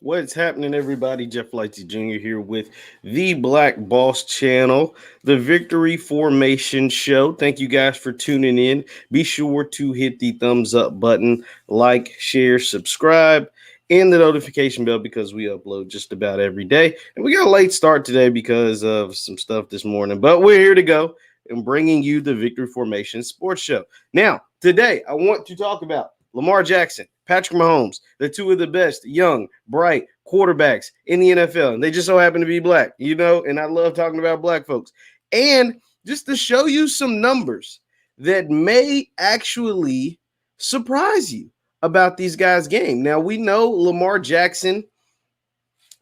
What's happening, everybody? Jeff Lightsey Jr. here with the Black Boss Channel, the Victory Formation Show. Thank you guys for tuning in. Be sure to hit the thumbs up button, like, share, subscribe, and the notification bell because we upload just about every day. And we got a late start today because of some stuff this morning, but we're here to go and bringing you the Victory Formation Sports Show. Now, today I want to talk about Lamar Jackson, Patrick Mahomes, the two of the best young, bright quarterbacks in the NFL. And they just so happen to be black, and I love talking about black folks. And just to show you some numbers that may actually surprise you about these guys' game. Now, we know Lamar Jackson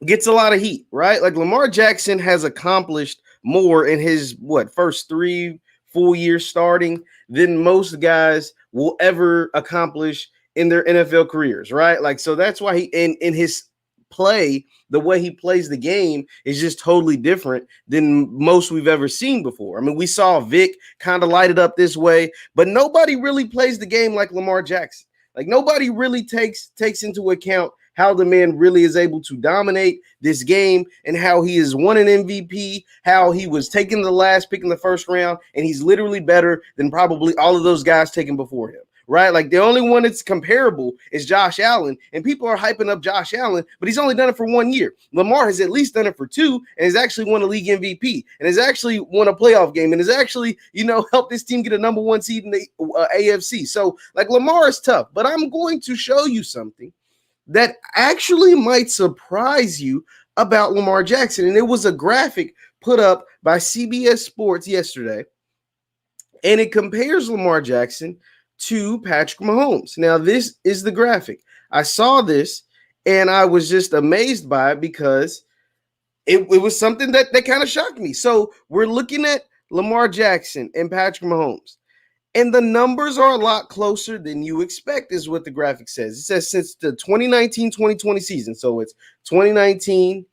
gets a lot of heat, right? Like Lamar Jackson has accomplished more in his first 3 full years starting than most guys will ever accomplish in their NFL careers, right? Like, so that's why he in his play, the way he plays the game is just totally different than most we've ever seen before. I mean, we saw Vic kind of light it up this way, but nobody really plays the game like Lamar Jackson. Like nobody really takes into account how the man really is able to dominate this game and how he has won an MVP, how he was taking the last pick in the first round, and he's literally better than probably all of those guys taken before him, right? Like the only one that's comparable is Josh Allen, and people are hyping up Josh Allen, but he's only done it for 1 year. Lamar has at least done it for 2 and has actually won a league MVP and has actually won a playoff game and has actually, helped this team get a number 1 seed in the AFC. So like Lamar is tough, but I'm going to show you something that actually might surprise you about Lamar Jackson. And it was a graphic put up by CBS Sports yesterday, and it compares Lamar Jackson to Patrick Mahomes. Now, this is the graphic. I saw this, and I was just amazed by it because it was something that kind of shocked me. So we're looking at Lamar Jackson and Patrick Mahomes. And the numbers are a lot closer than you expect, is what the graphic says. It says since the 2019-2020 season. So it's 2019-2020.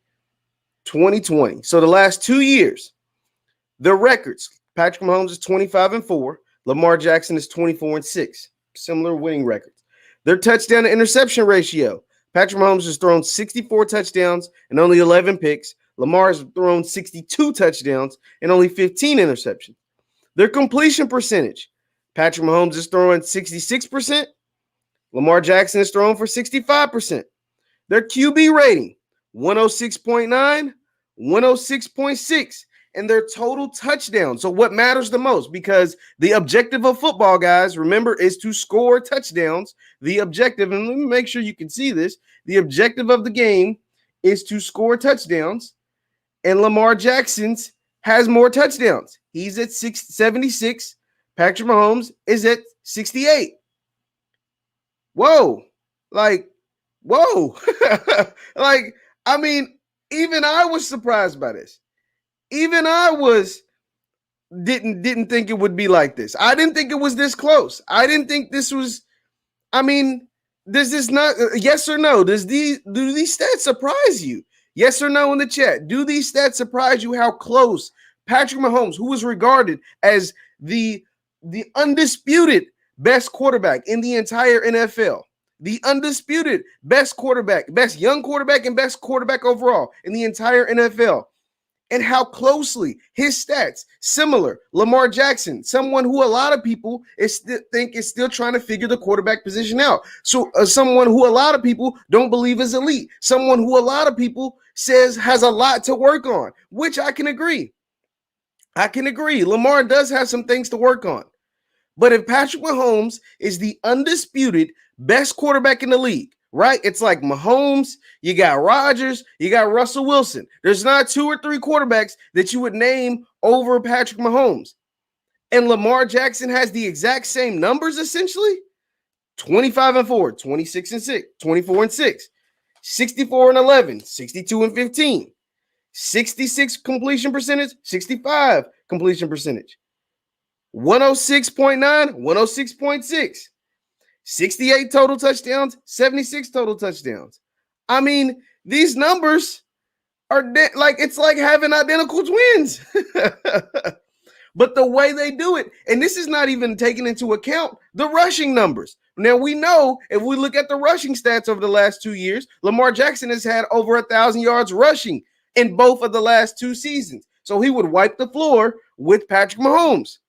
So the last 2 years, the records, Patrick Mahomes is 25-4. Lamar Jackson is 24-6. Similar winning records. Their touchdown to interception ratio. Patrick Mahomes has thrown 64 touchdowns and only 11 picks. Lamar has thrown 62 touchdowns and only 15 interceptions. Their completion percentage. Patrick Mahomes is throwing 66%. Lamar Jackson is throwing for 65%. Their QB rating, 106.9, 106.6. And their total touchdowns. So what matters the most? Because the objective of football, guys, remember, is to score touchdowns. The objective, and let me make sure you can see this, the objective of the game is to score touchdowns. And Lamar Jackson's has more touchdowns. He's at 76. Patrick Mahomes is at 68. Whoa. Like, whoa. Like, I mean, even I was surprised by this. Even I didn't think it would be like this. I didn't think it was this close. I didn't think this was, does this not, yes or no? Do these stats surprise you? Yes or no in the chat. Do these stats surprise you how close Patrick Mahomes, who was regarded as the undisputed best quarterback in the entire NFL, the undisputed best quarterback, best young quarterback, and best quarterback overall in the entire NFL, and how closely his stats similar. Lamar Jackson, someone who a lot of people think is still trying to figure the quarterback position out. So someone who a lot of people don't believe is elite. Someone who a lot of people says has a lot to work on, which I can agree. Lamar does have some things to work on. But if Patrick Mahomes is the undisputed best quarterback in the league, right? It's like Mahomes, you got Rodgers, you got Russell Wilson. There's not 2 or 3 quarterbacks that you would name over Patrick Mahomes. And Lamar Jackson has the exact same numbers, essentially. 25-4, 26-6, 24-6, 64-11, 62-15, 66 completion percentage, 65 completion percentage, 106.9, 106.6. 68 total touchdowns, 76 total touchdowns. I mean, these numbers are it's like having identical twins. But the way they do it, and this is not even taking into account the rushing numbers. Now, we know if we look at the rushing stats over the last 2 years, Lamar Jackson has had over 1,000 yards rushing in both of the last 2 seasons. So he would wipe the floor with Patrick Mahomes.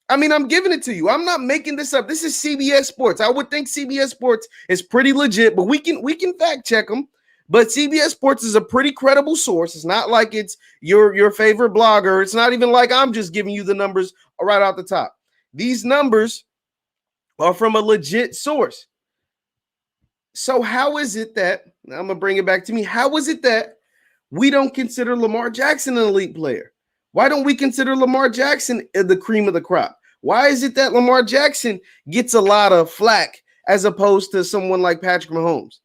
I mean, I'm giving it to you. I'm not making this up. This is CBS Sports. I would think CBS Sports is pretty legit, but we can fact check them. But CBS Sports is a pretty credible source. It's not like it's your favorite blogger. It's not even like I'm just giving you the numbers right out the top. These numbers are from a legit source. So how is it that, I'm going to bring it back to me, how is it that we don't consider Lamar Jackson an elite player? Why don't we consider Lamar Jackson the cream of the crop? Why is it that Lamar Jackson gets a lot of flack as opposed to someone like Patrick Mahomes?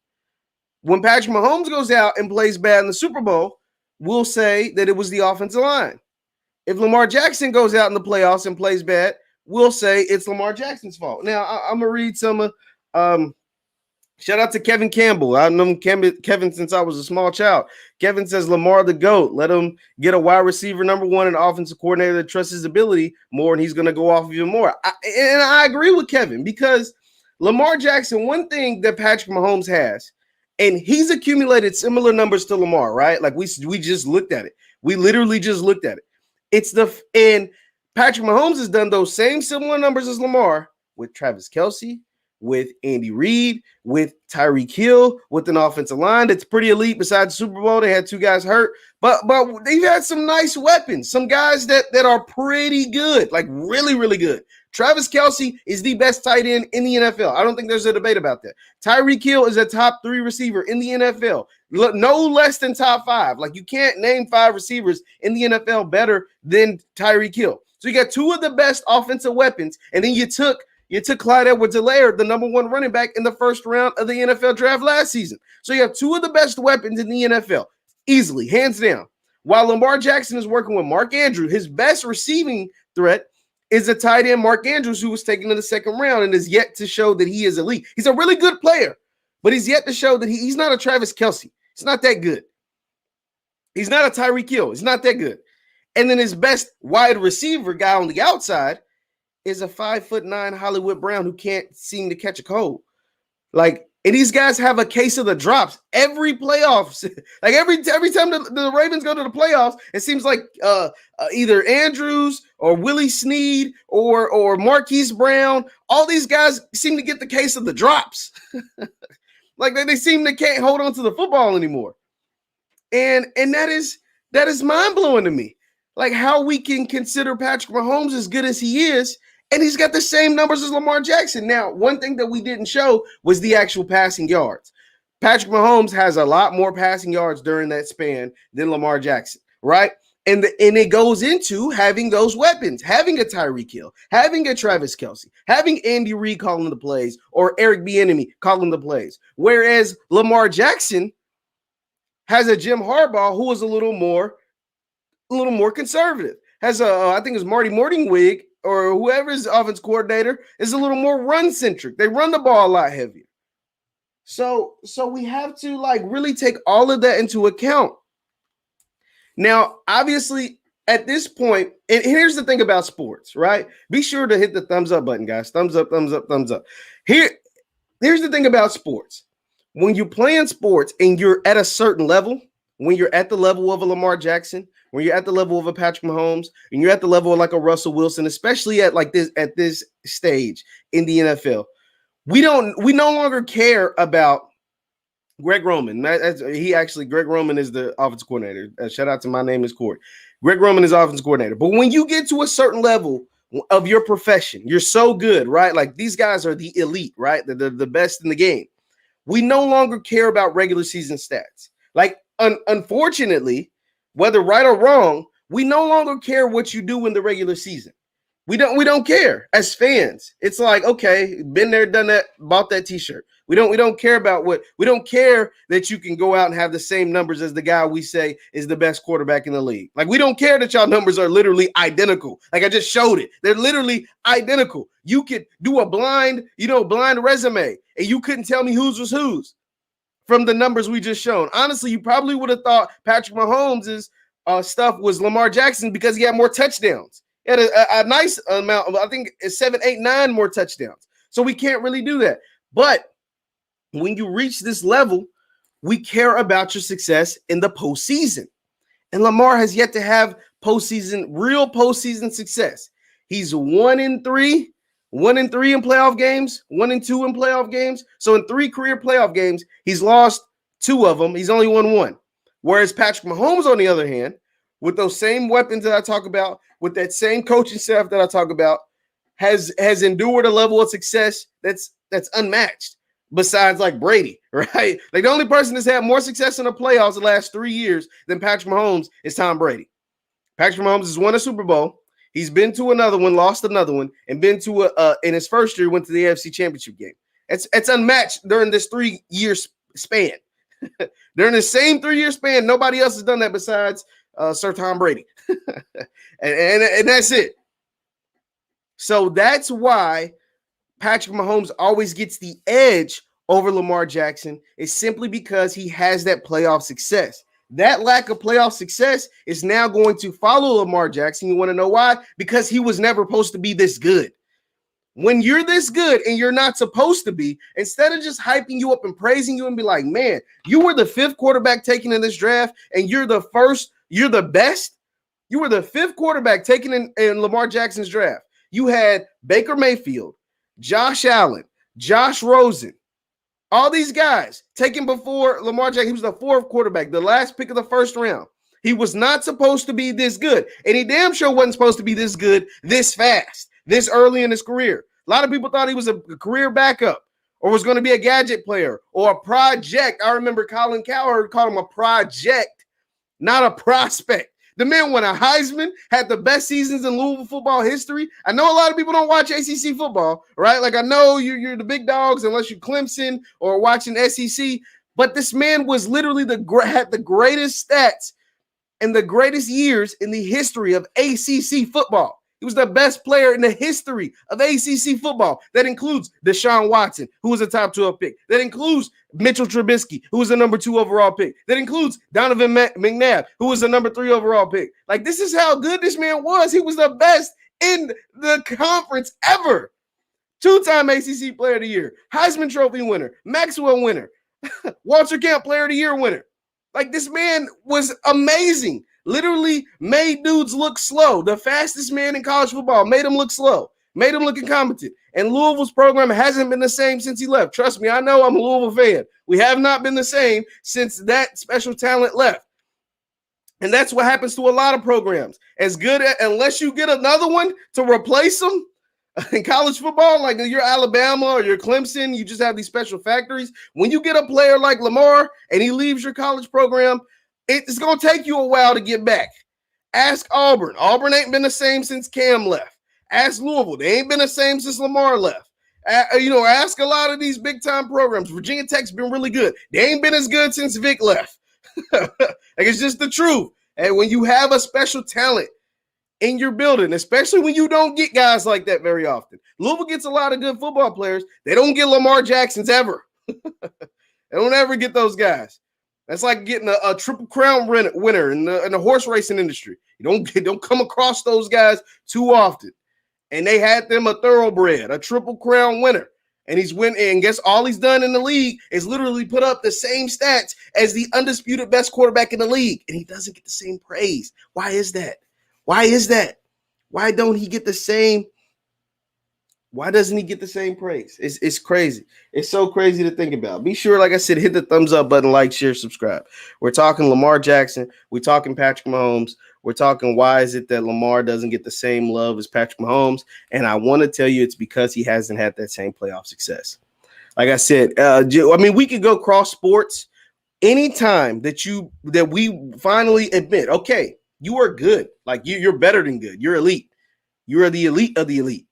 When Patrick Mahomes goes out and plays bad in the Super Bowl, we'll say that it was the offensive line. If Lamar Jackson goes out in the playoffs and plays bad, we'll say it's Lamar Jackson's fault. Now, I'm going to read some of shout out to Kevin Campbell. I've known Kevin since I was a small child. Kevin says Lamar the GOAT. Let him get a wide receiver number one and offensive coordinator that trusts his ability more, and he's going to go off even more. And I agree with Kevin because Lamar Jackson, one thing that Patrick Mahomes has, and he's accumulated similar numbers to Lamar, right? Like we just looked at it. We literally just looked at it. And Patrick Mahomes has done those same similar numbers as Lamar with Travis Kelce, with Andy Reid, with Tyreek Hill, with an offensive line that's pretty elite. Besides the Super Bowl, they had 2 guys hurt, but they've had some nice weapons, some guys that are pretty good, like really, really good. Travis Kelce is the best tight end in the NFL. I don't think there's a debate about that. Tyreek Hill is a top 3 receiver in the NFL, no less than top 5. Like you can't name 5 receivers in the NFL better than Tyreek Hill. So you got 2 of the best offensive weapons, and then you took Clyde Edwards-Helaire, the number 1 running back in the first round of the NFL draft last season. So you have 2 of the best weapons in the NFL, easily, hands down. While Lamar Jackson is working with Mark Andrews, his best receiving threat is a tight end, Mark Andrews, who was taken in the 2nd round and is yet to show that he is elite. He's a really good player, but he's yet to show that he's not a Travis Kelce. He's not that good. He's not a Tyreek Hill. He's not that good. And then his best wide receiver guy on the outside is a 5'9" Hollywood Brown who can't seem to catch a cold. Like, and these guys have a case of the drops every playoffs. Like every time the Ravens go to the playoffs, it seems like either Andrews or Willie Snead or Marquise Brown, all these guys seem to get the case of the drops. Like they seem to can't hold on to the football anymore. And that is mind-blowing to me. Like how we can consider Patrick Mahomes as good as he is, and he's got the same numbers as Lamar Jackson. Now, one thing that we didn't show was the actual passing yards. Patrick Mahomes has a lot more passing yards during that span than Lamar Jackson, right? And it goes into having those weapons, having a Tyreek Hill, having a Travis Kelce, having Andy Reid calling the plays, or Eric Bieniemy calling the plays. Whereas Lamar Jackson has a Jim Harbaugh who is a little more conservative. Has I think it's Marty Morningwig or whoever's offense coordinator is a little more run-centric. They run the ball a lot heavier. So we have to like really take all of that into account. Now, obviously, at this point, and here's the thing about sports, right? Be sure to hit the thumbs up button, guys. Thumbs up, thumbs up, thumbs up. Here's the thing about sports. When you're playing sports and you're at a certain level, when you're at the level of a Lamar Jackson, when you're at the level of a Patrick Mahomes, and you're at the level of like a Russell Wilson, especially at this stage in the NFL, we no longer care about Greg Roman. Greg Roman is the offensive coordinator. Shout out to My Name is Corey. Greg Roman is offensive coordinator. But when you get to a certain level of your profession, you're so good, right? Like these guys are the elite, right? They're the best in the game. We no longer care about regular season stats. Like, unfortunately, whether right or wrong, we no longer care what you do in the regular season. We don't care as fans. It's like, okay, been there, done that, bought that t-shirt. We don't care about we don't care that you can go out and have the same numbers as the guy we say is the best quarterback in the league. Like, we don't care that y'all numbers are literally identical. Like I just showed it. They're literally identical. You could do a blind resume and you couldn't tell me whose was whose from the numbers we just shown. Honestly, you probably would have thought Patrick Mahomes' stuff was Lamar Jackson because he had more touchdowns. He had a nice amount, I think it's 7, 8, 9 more touchdowns. So we can't really do that. But when you reach this level, we care about your success in the postseason. And Lamar has yet to have real postseason success. He's 1-3, 1-3 in playoff games, 1-2 in playoff games. So in 3 career playoff games, he's lost 2 of them. He's only won 1. Whereas Patrick Mahomes, on the other hand, with those same weapons that I talk about, with that same coaching staff that I talk about, has endured a level of success that's unmatched. Besides like Brady, right? Like the only person that's had more success in the playoffs the last 3 years than Patrick Mahomes is Tom Brady. Patrick Mahomes has won a Super Bowl. He's been to another one, lost another one, and been to in his first year, went to the AFC Championship game. It's unmatched during this 3-year span. During the same 3-year span, nobody else has done that besides Sir Tom Brady. and that's it. So that's why Patrick Mahomes always gets the edge over Lamar Jackson, is simply because he has that playoff success. That lack of playoff success is now going to follow Lamar Jackson. You want to know why? Because he was never supposed to be this good. When you're this good and you're not supposed to be, instead of just hyping you up and praising you and be like, man, you were the 5th quarterback taken in this draft and you're the best. You were the 5th quarterback taken in Lamar Jackson's draft. You had Baker Mayfield, Josh Allen, Josh Rosen, all these guys taken before Lamar Jackson. He was the 4th quarterback, the last pick of the 1st round. He was not supposed to be this good. And he damn sure wasn't supposed to be this good this fast, this early in his career. A lot of people thought he was a career backup or was going to be a gadget player or a project. I remember Colin Cowherd called him a project, not a prospect. The man won a Heisman, had the best seasons in Louisville football history. I know a lot of people don't watch ACC football, right? Like I know you're the big dogs unless you're Clemson or watching SEC. But this man was literally had the greatest stats and the greatest years in the history of ACC football. He was the best player in the history of ACC football. That includes Deshaun Watson, who was a top 12 pick. That includes Mitchell Trubisky, who was the number 2 overall pick. That includes Donovan McNabb, who was the number 3 overall pick. Like, this is how good this man was. He was the best in the conference ever. 2-time ACC Player of the Year, Heisman Trophy winner, Maxwell winner, Walter Camp Player of the Year winner. Like, this man was amazing. Literally made dudes look slow. The fastest man in college football made him look slow, made him look incompetent. And Louisville's program hasn't been the same since he left. Trust me, I know, I'm a Louisville fan. We have not been the same since that special talent left. And that's what happens to a lot of programs. Unless you get another one to replace them in college football, like you're Alabama or you're Clemson, you just have these special factories. When you get a player like Lamar and he leaves your college program, it's going to take you a while to get back. Ask Auburn. Auburn ain't been the same since Cam left. Ask Louisville. They ain't been the same since Lamar left. Ask a lot of these big-time programs. Virginia Tech's been really good. They ain't been as good since Vic left. Like, it's just the truth. And when you have a special talent in your building, especially when you don't get guys like that very often. Louisville gets a lot of good football players. They don't get Lamar Jacksons ever. They don't ever get those guys. That's like getting a Triple Crown winner in the horse racing industry. You don't come across those guys too often. And they had them a thoroughbred, a Triple Crown winner. And he's winning. And guess all he's done in the league is literally put up the same stats as the undisputed best quarterback in the league. And he doesn't get the same praise. Why is that? Why is that? Why don't he get the same? Why doesn't he get the same praise? It's crazy. It's so crazy to think about. Be sure, like I said, hit the thumbs up button, like, share, subscribe. We're talking Lamar Jackson. We're talking Patrick Mahomes. We're talking why is it that Lamar doesn't get the same love as Patrick Mahomes. And I want to tell you it's because he hasn't had that same playoff success. Like I said, we could go cross sports anytime that we finally admit, okay, you are good. Like you're better than good. You're elite. You are the elite of the elite.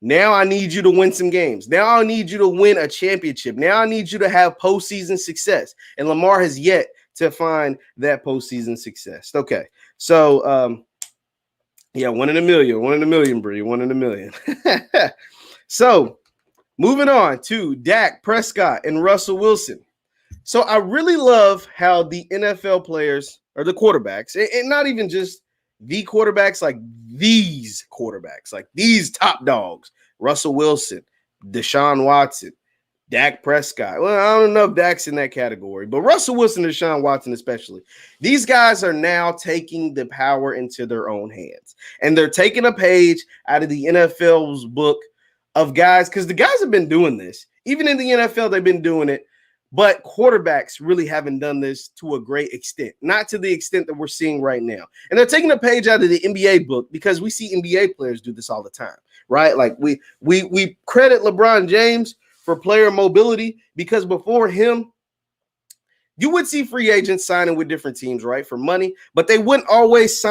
Now I need you to win some games. Now I need you to win a championship. Now I need you to have postseason success. And Lamar has yet to find that postseason success. Okay. So, 1 in a million, Bree, 1 in a million. So moving on to Dak Prescott and Russell Wilson. So I really love how the NFL players or the quarterbacks, and not even just the quarterbacks, like these quarterbacks, like these top dogs, Russell Wilson, Deshaun Watson, Dak Prescott. Well, I don't know if Dak's in that category, but Russell Wilson and Deshaun Watson especially. These guys are now taking the power into their own hands. And they're taking a page out of the NFL's book of guys, because the guys have been doing this. Even in the NFL, they've been doing it. But quarterbacks really haven't done this to a great extent, not to the extent that we're seeing right now. And they're taking a page out of the NBA book because we see NBA players do this all the time, right? Like we credit LeBron James for player mobility because before him, you would see free agents signing with different teams, right, for money, but they wouldn't always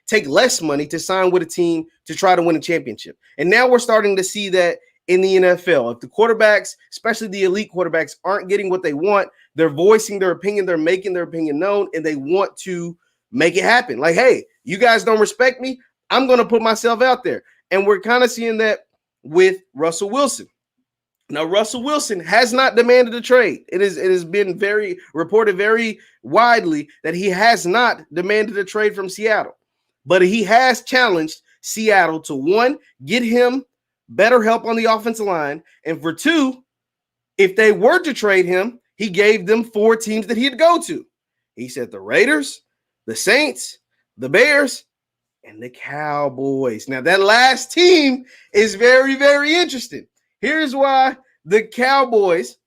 take less money to sign with a team to try to win a championship. And now we're starting to see that in the NFL. If the quarterbacks, especially the elite quarterbacks, aren't getting what they want, they're voicing their opinion, they're making their opinion known, and they want to make it happen. Like, hey, you guys don't respect me, I'm going to put myself out there. And we're kind of seeing that with Russell Wilson. Now, Russell Wilson has not demanded a trade. It has been reported very widely that he has not demanded a trade from Seattle. But he has challenged Seattle to, one, get him better help on the offensive line. And for two, if they were to trade him, he gave them 4 teams that he'd go to. He said the Raiders, the Saints, the Bears, and the Cowboys. Now, that last team is very, very interesting. Here's why the Cowboys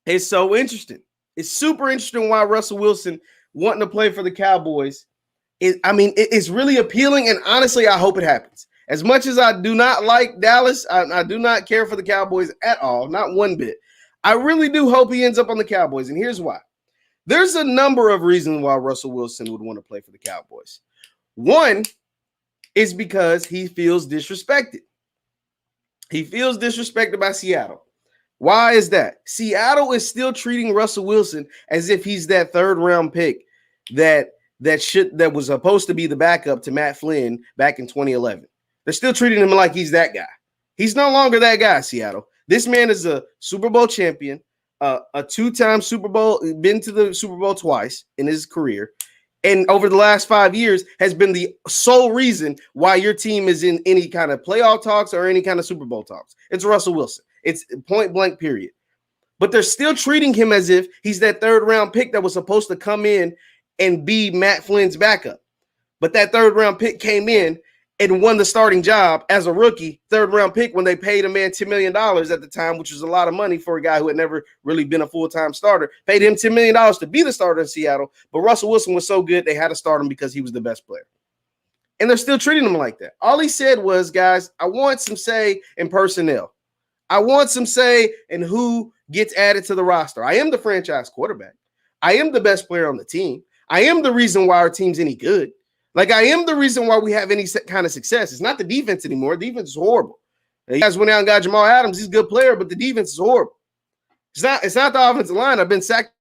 is so interesting. It's super interesting why Russell Wilson wanting to play for the Cowboys. It's really appealing, and honestly, I hope it happens. As much as I do not like Dallas, I do not care for the Cowboys at all, not one bit. I really do hope he ends up on the Cowboys, and here's why. There's a number of reasons why Russell Wilson would want to play for the Cowboys. One is because he feels disrespected. He feels disrespected by Seattle. Why is that? Seattle is still treating Russell Wilson as if he's that 3rd-round pick that was supposed to be the backup to Matt Flynn back in 2011. They're still treating him like he's that guy. He's no longer that guy, Seattle. This man is a Super Bowl champion, a 2-time Super Bowl, been to the Super Bowl twice in his career. And over the last 5 years has been the sole reason why your team is in any kind of playoff talks or any kind of Super Bowl talks. It's Russell Wilson. It's point blank, period. But they're still treating him as if he's that 3rd-round pick that was supposed to come in and be Matt Flynn's backup. But that 3rd-round pick came in and won the starting job as a rookie, 3rd-round pick, when they paid a man $10 million at the time, which was a lot of money for a guy who had never really been a full-time starter. Paid him $10 million to be the starter in Seattle, but Russell Wilson was so good they had to start him because he was the best player. And they're still treating him like that. All he said was, guys, I want some say in personnel. I want some say in who gets added to the roster. I am the franchise quarterback. I am the best player on the team. I am the reason why our team's any good. Like, I am the reason why we have any kind of success. It's not the defense anymore. The defense is horrible. You guys went out and got Jamal Adams. He's a good player, but the defense is horrible. It's not the offensive line. I've been sacked.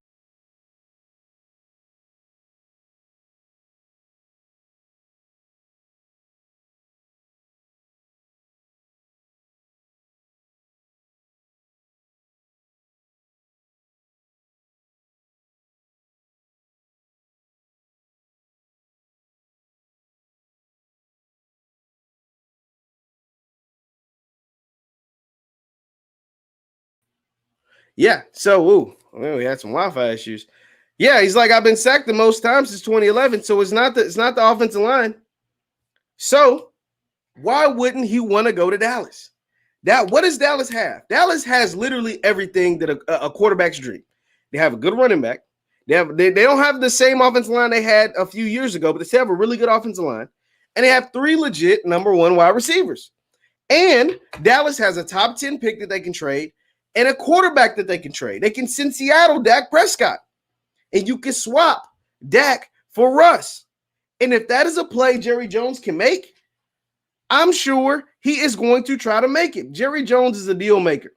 Yeah. So, we had some Wi-Fi issues. Yeah, he's like, I've been sacked the most times since 2011. So it's not the offensive line. So why wouldn't he want to go to Dallas? What does Dallas have? Dallas has literally everything that a quarterback's dream. They have a good running back. They don't have the same offensive line they had a few years ago, but they still have a really good offensive line. And they have 3 legit number 1 wide receivers. And Dallas has a top 10 pick that they can trade and a quarterback that they can trade. They can send Seattle Dak Prescott. And you can swap Dak for Russ. And if that is a play Jerry Jones can make, I'm sure he is going to try to make it. Jerry Jones is a deal maker.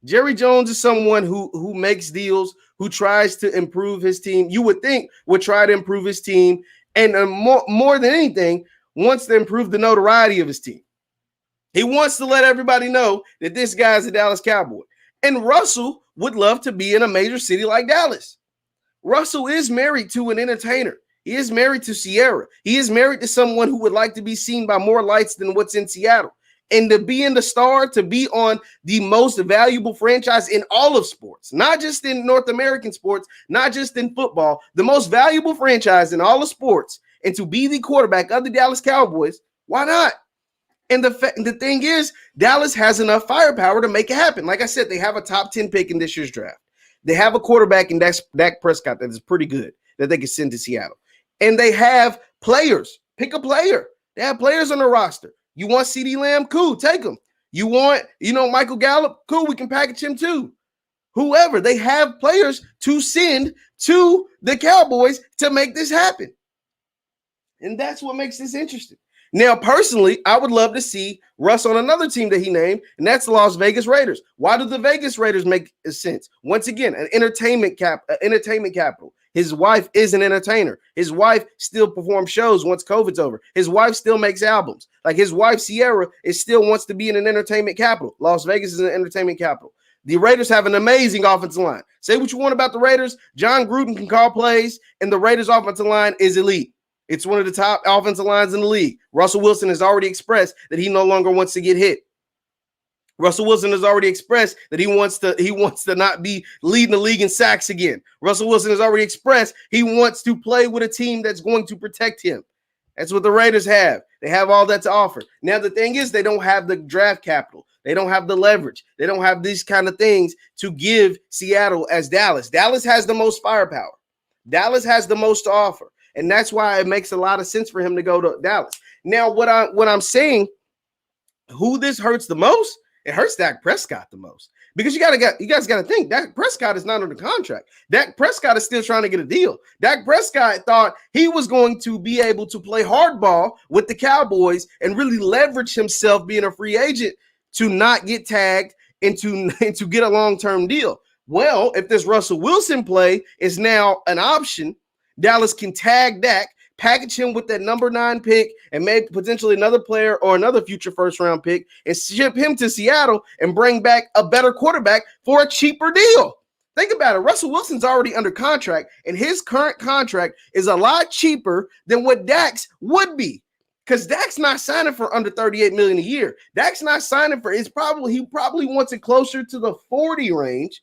Jerry Jones is someone who makes deals, who tries to improve his team. You would think would try to improve his team, and more than anything, wants to improve the notoriety of his team. He wants to let everybody know that this guy's a Dallas Cowboy. And Russell would love to be in a major city like Dallas. Russell is married to an entertainer. He is married to Sierra. He is married to someone who would like to be seen by more lights than what's in Seattle. And to be in the star, to be on the most valuable franchise in all of sports, not just in North American sports, not just in football, the most valuable franchise in all of sports, and to be the quarterback of the Dallas Cowboys, why not? And the thing is, Dallas has enough firepower to make it happen. Like I said, they have a top 10 pick in this year's draft. They have a quarterback in Dak Prescott that is pretty good that they can send to Seattle. And they have players. Pick a player. They have players on the roster. You want CeeDee Lamb? Cool, take him. You want, Michael Gallup? Cool, we can package him too. Whoever. They have players to send to the Cowboys to make this happen. And that's what makes this interesting. Now, personally, I would love to see Russ on another team that he named, and that's the Las Vegas Raiders. Why do the Vegas Raiders make sense? Once again, an entertainment capital. His wife is an entertainer. His wife still performs shows once COVID's over. His wife still makes albums. Like his wife, Sierra, still wants to be in an entertainment capital. Las Vegas is an entertainment capital. The Raiders have an amazing offensive line. Say what you want about the Raiders. John Gruden can call plays, and the Raiders' offensive line is elite. It's one of the top offensive lines in the league. Russell Wilson has already expressed that he no longer wants to get hit. Russell Wilson has already expressed that he wants to not be leading the league in sacks again. Russell Wilson has already expressed he wants to play with a team that's going to protect him. That's what the Raiders have. They have all that to offer. Now, the thing is, they don't have the draft capital. They don't have the leverage. They don't have these kind of things to give Seattle as Dallas. Dallas has the most firepower. Dallas has the most to offer. And that's why it makes a lot of sense for him to go to Dallas. Now, what I'm saying, who this hurts the most, it hurts Dak Prescott the most. Because you guys got to think, Dak Prescott is not under contract. Dak Prescott is still trying to get a deal. Dak Prescott thought he was going to be able to play hardball with the Cowboys and really leverage himself being a free agent to not get tagged and to get a long-term deal. Well, if this Russell Wilson play is now an option, Dallas can tag Dak, package him with that number 9 pick, and maybe potentially another player or another future first-round pick, and ship him to Seattle and bring back a better quarterback for a cheaper deal. Think about it. Russell Wilson's already under contract, and his current contract is a lot cheaper than what Dak's would be, because Dak's not signing for under $38 million a year. Dak's not signing for he probably wants it closer to the 40 range.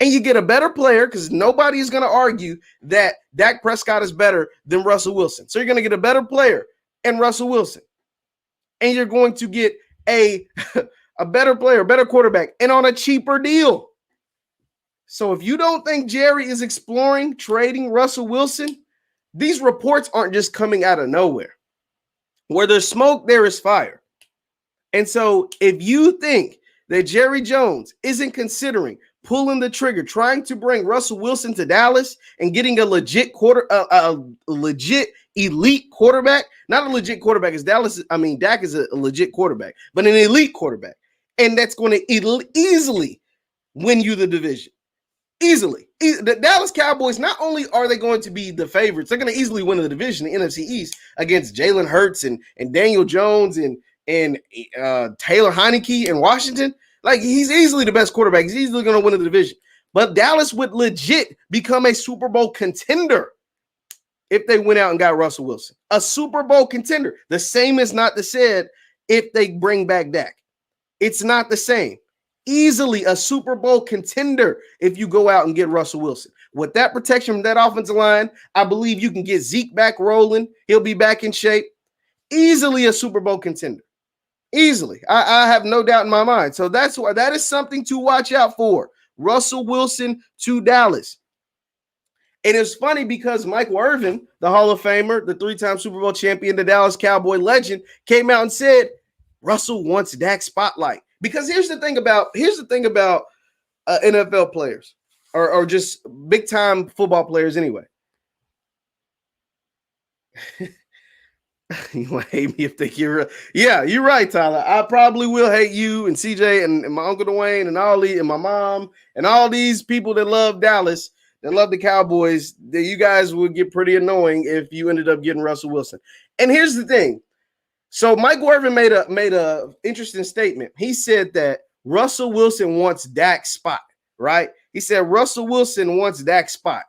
And you get a better player because nobody is going to argue that Dak Prescott is better than Russell Wilson. So you're going to get a better player and Russell Wilson. And you're going to get a better player, better quarterback, and on a cheaper deal. So if you don't think Jerry is exploring trading Russell Wilson, these reports aren't just coming out of nowhere. Where there's smoke, there is fire. And so if you think that Jerry Jones isn't considering pulling the trigger, trying to bring Russell Wilson to Dallas and getting a legit legit elite quarterback, not a legit quarterback as Dak is a legit quarterback, but an elite quarterback. And that's going to easily win you the division. Easily. The Dallas Cowboys, not only are they going to be the favorites, they're going to easily win the division, the NFC East, against Jalen Hurts and Daniel Jones and Taylor Heineke in Washington. Like, he's easily the best quarterback. He's easily going to win the division. But Dallas would legit become a Super Bowl contender if they went out and got Russell Wilson. A Super Bowl contender. The same is not the said if they bring back Dak. It's not the same. Easily a Super Bowl contender if you go out and get Russell Wilson. With that protection from that offensive line, I believe you can get Zeke back rolling. He'll be back in shape. Easily a Super Bowl contender. Easily. I have no doubt in my mind. So that's why that is something to watch out for. Russell Wilson to Dallas. And it's funny because Michael Irvin, the Hall of Famer, the 3-time Super Bowl champion, the Dallas Cowboy legend, came out and said Russell wants Dak's spotlight. Because here's the thing about NFL players or just big time football players anyway. You want to hate me if they hear. Yeah, you're right, Tyler. I probably will hate you and CJ and my Uncle Dwayne and Ollie and my mom and all these people that love Dallas, that love the Cowboys. That you guys would get pretty annoying if you ended up getting Russell Wilson. And here's the thing. So Mike Irvin made a interesting statement. He said that Russell Wilson wants Dak's spot, right? He said Russell Wilson wants Dak's spot.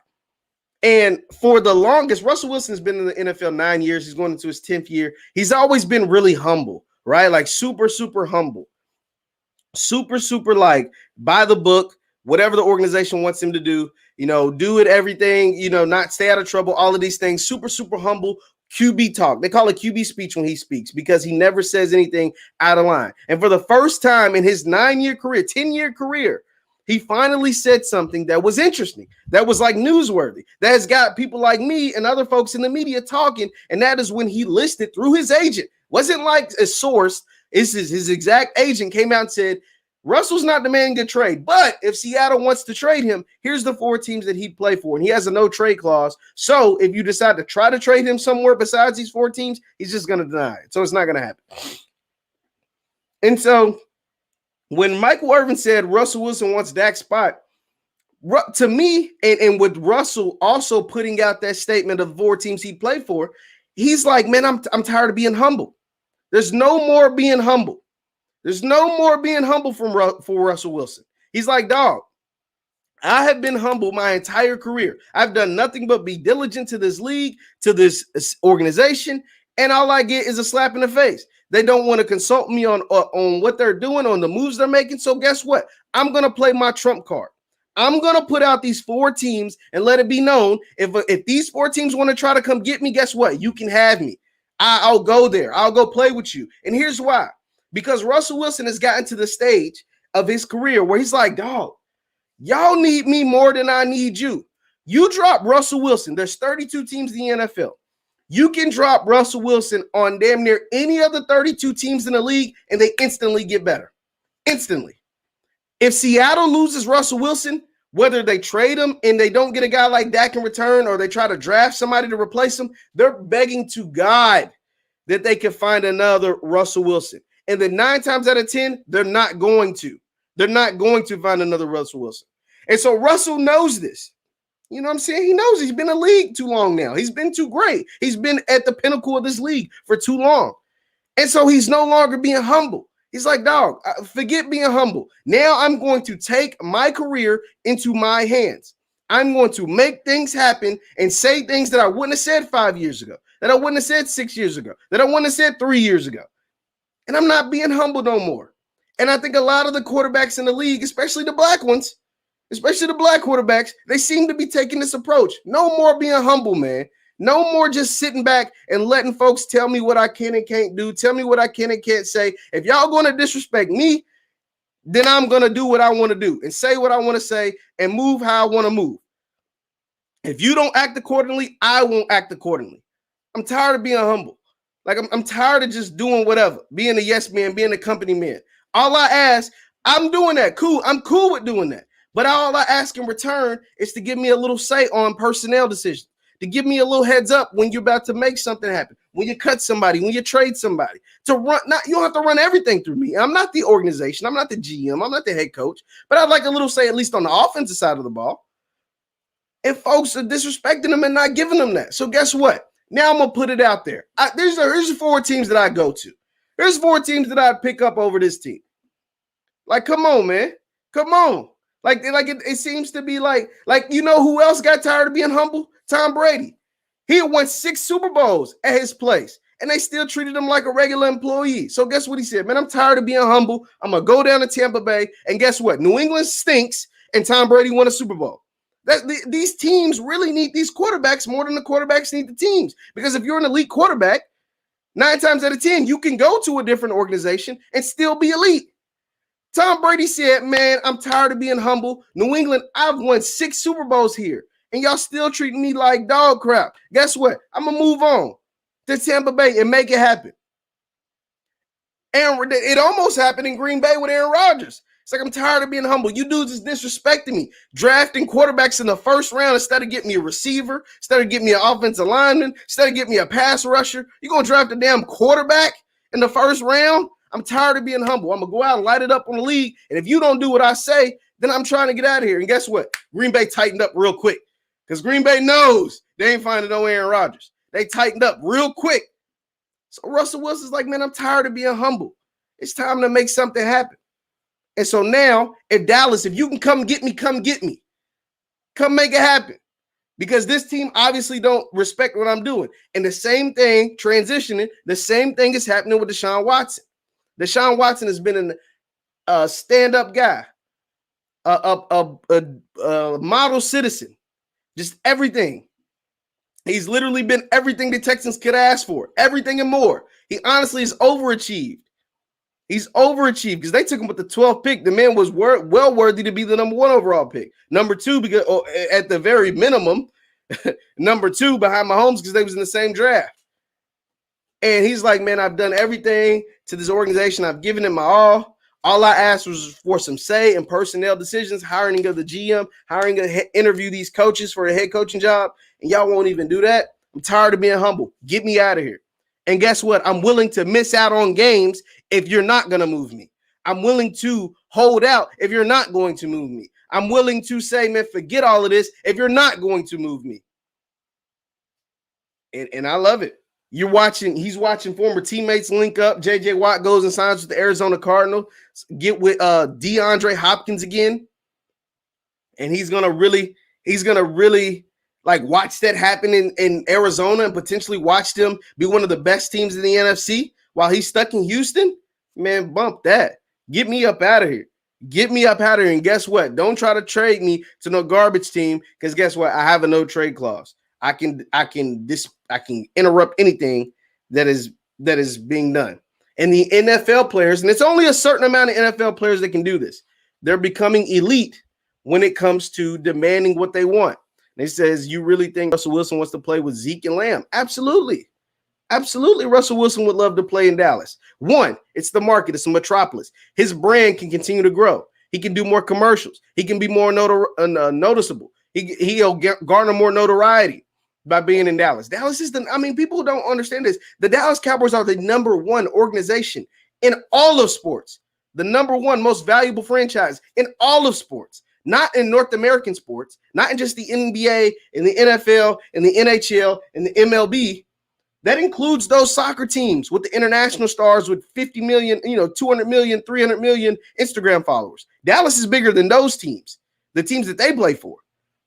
And for the longest, Russell Wilson has been in the NFL 9 years. He's going into his 10th year. He's always been really humble, right? Like super, super humble, super, super like by the book, whatever the organization wants him to do, do it, everything, not stay out of trouble, all of these things, super, super humble. QB talk. They call it QB speech when he speaks because he never says anything out of line. And for the first time in his 9-year career, 10-year career, he finally said something that was interesting, that was like newsworthy, that has got people like me and other folks in the media talking. And that is when he listed through his agent. Wasn't like a source. His exact agent came out and said, Russell's not demanding a trade, but if Seattle wants to trade him, here's the 4 teams that he'd play for. And he has a no trade clause. So if you decide to try to trade him somewhere besides these 4 teams, he's just going to deny it. So it's not going to happen. And so when Michael Irvin said Russell Wilson wants Dak's spot, to me, and with Russell also putting out that statement of 4 teams he played for, he's like, man, I'm tired of being humble. There's no more being humble. There's no more being humble for Russell Wilson. He's like, dog, I have been humble my entire career. I've done nothing but be diligent to this league, to this organization, and all I get is a slap in the face. They don't want to consult me on what they're doing, on the moves they're making. So guess what? I'm going to play my trump card. I'm going to put out these 4 teams and let it be known, if these 4 teams want to try to come get me, guess what? You can have me. I'll go there. I'll go play with you. And here's why. Because Russell Wilson has gotten to the stage of his career where he's like, dog, y'all need me more than I need you. You drop Russell Wilson. There's 32 teams in the NFL. You can drop Russell Wilson on damn near any of the 32 teams in the league, and they instantly get better. Instantly. If Seattle loses Russell Wilson, whether they trade him and they don't get a guy like Dak in return, or they try to draft somebody to replace him, they're begging to God that they can find another Russell Wilson. And then 9 times out of 10, they're not going to. They're not going to find another Russell Wilson. And so Russell knows this. You know what I'm saying? He knows he's been in the league too long now. He's been too great. He's been at the pinnacle of this league for too long. And so he's no longer being humble. He's like, dog, forget being humble. Now I'm going to take my career into my hands. I'm going to make things happen and say things that I wouldn't have said 5 years ago, that I wouldn't have said 6 years ago, that I wouldn't have said 3 years ago. And I'm not being humble no more. And I think a lot of the quarterbacks in the league, especially the black ones, especially the black quarterbacks, they seem to be taking this approach. No more being humble, man. No more just sitting back and letting folks tell me what I can and can't do, tell me what I can and can't say. If y'all going to disrespect me, then I'm going to do what I want to do and say what I want to say and move how I want to move. If you don't act accordingly, I won't act accordingly. I'm tired of being humble. Like, I'm tired of just doing whatever, being a yes man, being a company man. All I ask, I'm doing that. Cool. I'm cool with doing that. But all I ask in return is to give me a little say on personnel decisions, to give me a little heads up when you're about to make something happen, when you cut somebody, when you trade somebody. You don't have to run everything through me. I'm not the organization. I'm not the GM. I'm not the head coach. But I'd like a little say, at least on the offensive side of the ball. And folks are disrespecting them and not giving them that. So guess what? Now I'm going to put it out there. There's 4 teams that I go to. There's 4 teams that I'd pick up over this team. Like, come on, man. Come on. Like it seems to be like, you know who else got tired of being humble? Tom Brady. He had won 6 Super Bowls at his place, and they still treated him like a regular employee. So guess what he said? Man, I'm tired of being humble. I'm going to go down to Tampa Bay, and guess what? New England stinks, and Tom Brady won a Super Bowl. These teams really need these quarterbacks more than the quarterbacks need the teams. Because if you're an elite quarterback, 9 times out of 10, you can go to a different organization and still be elite. Tom Brady said, man, I'm tired of being humble. New England, I've won 6 Super Bowls here, and y'all still treating me like dog crap. Guess what? I'm going to move on to Tampa Bay and make it happen. And it almost happened in Green Bay with Aaron Rodgers. It's like, I'm tired of being humble. You dudes is disrespecting me. Drafting quarterbacks in the first round instead of getting me a receiver, instead of getting me an offensive lineman, instead of getting me a pass rusher. You're going to draft a damn quarterback in the first round? I'm tired of being humble. I'm going to go out and light it up on the league. And if you don't do what I say, then I'm trying to get out of here. And guess what? Green Bay tightened up real quick because Green Bay knows they ain't finding no Aaron Rodgers. They tightened up real quick. So Russell Wilson's like, man, I'm tired of being humble. It's time to make something happen. And so now, if Dallas, if you can come get me, come get me. Come make it happen. Because this team obviously don't respect what I'm doing. And the same thing, transitioning, the same thing is happening with Deshaun Watson. Deshaun Watson has been a stand-up guy, a model citizen, just everything. He's literally been everything the Texans could ask for, everything and more. He honestly is overachieved. He's overachieved because they took him with the 12th pick. The man was well worthy to be the number 1 overall pick. Number 2, because at the very minimum, number 2 behind Mahomes because they was in the same draft. And he's like, man, I've done everything to this organization. I've given it my all. All I asked was for some say in personnel decisions, hiring of the GM, hiring to interview these coaches for a head coaching job. And y'all won't even do that. I'm tired of being humble. Get me out of here. And guess what? I'm willing to miss out on games if you're not going to move me. I'm willing to hold out if you're not going to move me. I'm willing to say, man, forget all of this if you're not going to move me. And I love it. He's watching former teammates link up. JJ Watt goes and signs with the Arizona Cardinals, get with DeAndre Hopkins again. And he's gonna really like watch that happen in Arizona and potentially watch them be one of the best teams in the NFC while he's stuck in Houston. Man, bump that. Get me up out of here. Get me up out of here. And guess what? Don't try to trade me to no garbage team because guess what? I have a no trade clause. I can interrupt anything that is being done. And the NFL players, and it's only a certain amount of NFL players that can do this. They're becoming elite when it comes to demanding what they want. And he says, you really think Russell Wilson wants to play with Zeke and Lamb? Absolutely. Absolutely. Russell Wilson would love to play in Dallas. One, it's the market. It's a metropolis. His brand can continue to grow. He can do more commercials. He can be more noticeable. He'll garner more notoriety by being in Dallas. Dallas is people don't understand this. The Dallas Cowboys are the number 1 organization in all of sports, the number 1 most valuable franchise in all of sports, not in North American sports, not in just the NBA and the NFL and the NHL and the MLB. That includes those soccer teams with the international stars with 50 million, 200 million, 300 million Instagram followers. Dallas is bigger than those teams, the teams that they play for.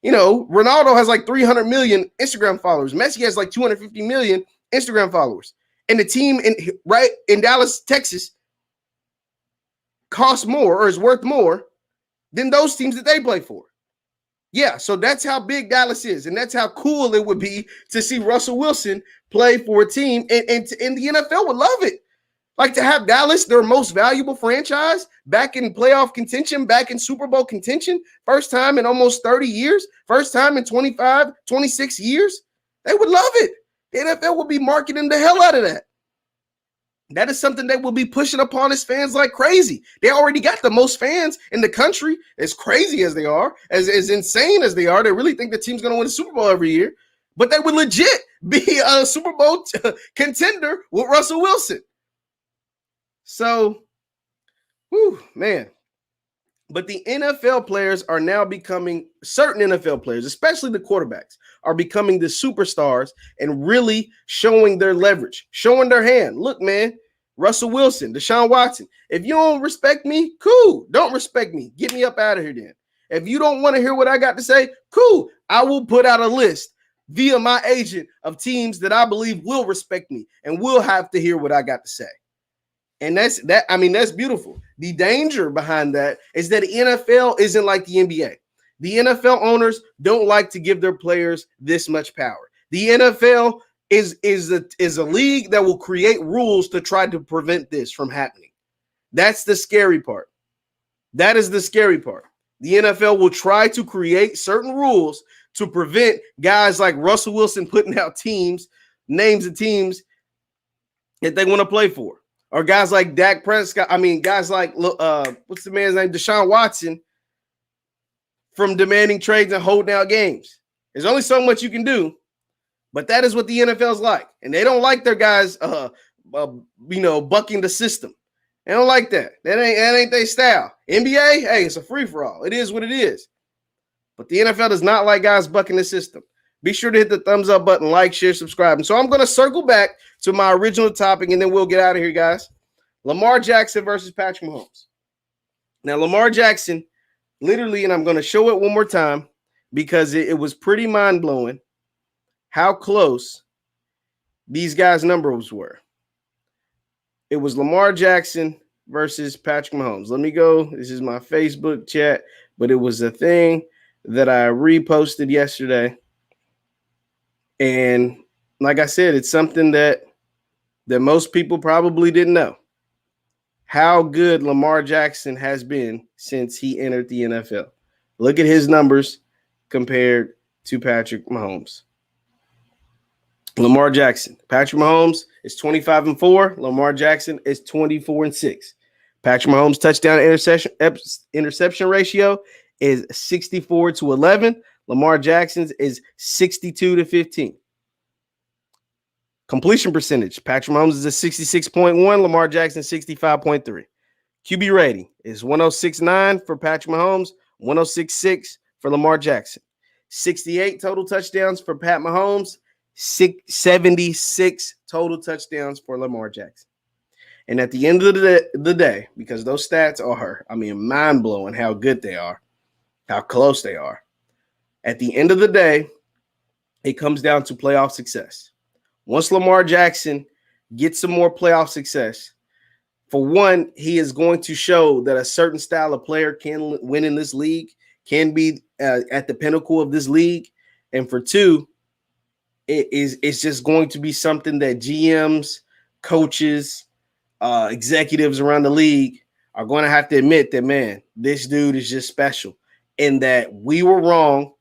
Ronaldo has like 300 million Instagram followers. Messi has like 250 million Instagram followers. And the team in Dallas, Texas costs more or is worth more than those teams that they play for. Yeah, so that's how big Dallas is. And that's how cool it would be to see Russell Wilson play for a team. And the NFL would love it. Like to have Dallas, their most valuable franchise, back in playoff contention, back in Super Bowl contention, first time in almost 30 years, first time in 25, 26 years. They would love it. The NFL would be marketing the hell out of that. That is something they will be pushing upon its fans like crazy. They already got the most fans in the country, as crazy as they are, as insane as they are. They really think the team's going to win a Super Bowl every year, but they would legit be a Super Bowl contender with Russell Wilson. So, man. But the NFL players are now becoming, certain NFL players, especially the quarterbacks, are becoming the superstars and really showing their leverage, showing their hand. Look, man, Russell Wilson, Deshaun Watson, if you don't respect me, cool. Don't respect me. Get me up out of here then. If you don't want to hear what I got to say, cool. I will put out a list via my agent of teams that I believe will respect me and will have to hear what I got to say. And that's beautiful. The danger behind that is that the NFL isn't like the NBA. The NFL owners don't like to give their players this much power. The NFL is a league that will create rules to try to prevent this from happening. That's the scary part. That is the scary part. The NFL will try to create certain rules to prevent guys like Russell Wilson putting out names of teams that they want to play for. Or guys like Dak Prescott, guys like, what's the man's name? Deshaun Watson, from demanding trades and holding out games. There's only so much you can do, but that is what the NFL's like. And they don't like their guys, bucking the system. They don't like that. That ain't their style. NBA, hey, it's a free-for-all. It is what it is. But the NFL does not like guys bucking the system. Be sure to hit the thumbs up button, like, share, subscribe. And so I'm going to circle back to my original topic, and then we'll get out of here, guys. Lamar Jackson versus Patrick Mahomes. Now, Lamar Jackson, literally, and I'm going to show it one more time because it was pretty mind-blowing how close these guys' numbers were. It was Lamar Jackson versus Patrick Mahomes. Let me go. This is my Facebook chat, but it was a thing that I reposted yesterday. And like I said, it's something that most people probably didn't know. How good Lamar Jackson has been since he entered the NFL. Look at his numbers compared to Patrick Mahomes. Lamar Jackson. Patrick Mahomes is 25-4. Lamar Jackson is 24-6. Patrick Mahomes' touchdown interception ratio is 64-11. Lamar Jackson's is 62-15. Completion percentage. Patrick Mahomes is a 66.1. Lamar Jackson 65.3. QB rating is 106.9 for Patrick Mahomes, 106.6 for Lamar Jackson. 68 total touchdowns for Pat Mahomes, 76 total touchdowns for Lamar Jackson. And at the end of the day, because those stats are, mind-blowing how good they are, how close they are. At the end of the day, it comes down to playoff success. Once Lamar Jackson gets some more playoff success, for one, he is going to show that a certain style of player can win in this league, can be at the pinnacle of this league. And for two, it's just going to be something that GMs, coaches, executives around the league are going to have to admit that, man, this dude is just special, and that we were wrong,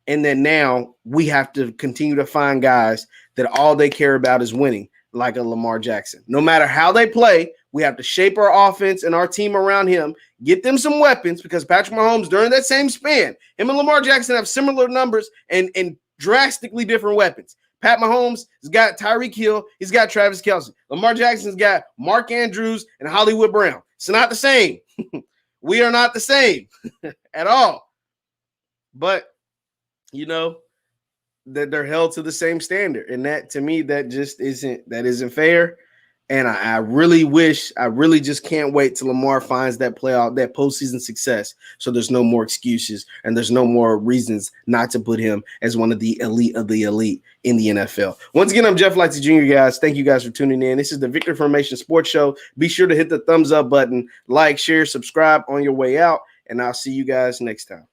and that now we have to continue to find guys that all they care about is winning, like a Lamar Jackson. No matter how they play, we have to shape our offense and our team around him, get them some weapons, because Patrick Mahomes, during that same span, him and Lamar Jackson have similar numbers and drastically different weapons. Pat Mahomes has got Tyreek Hill. He's got Travis Kelce. Lamar Jackson's got Mark Andrews and Hollywood Brown. It's not the same. We are not the same at all. But, that they're held to the same standard. And that, to me, that just isn't fair. And I really just can't wait till Lamar finds that postseason success. So there's no more excuses and there's no more reasons not to put him as one of the elite in the NFL. Once again, I'm Jeff Lighty Jr., guys. Thank you guys for tuning in. This is the Victor Formation Sports Show. Be sure to hit the thumbs up button, like, share, subscribe on your way out, and I'll see you guys next time.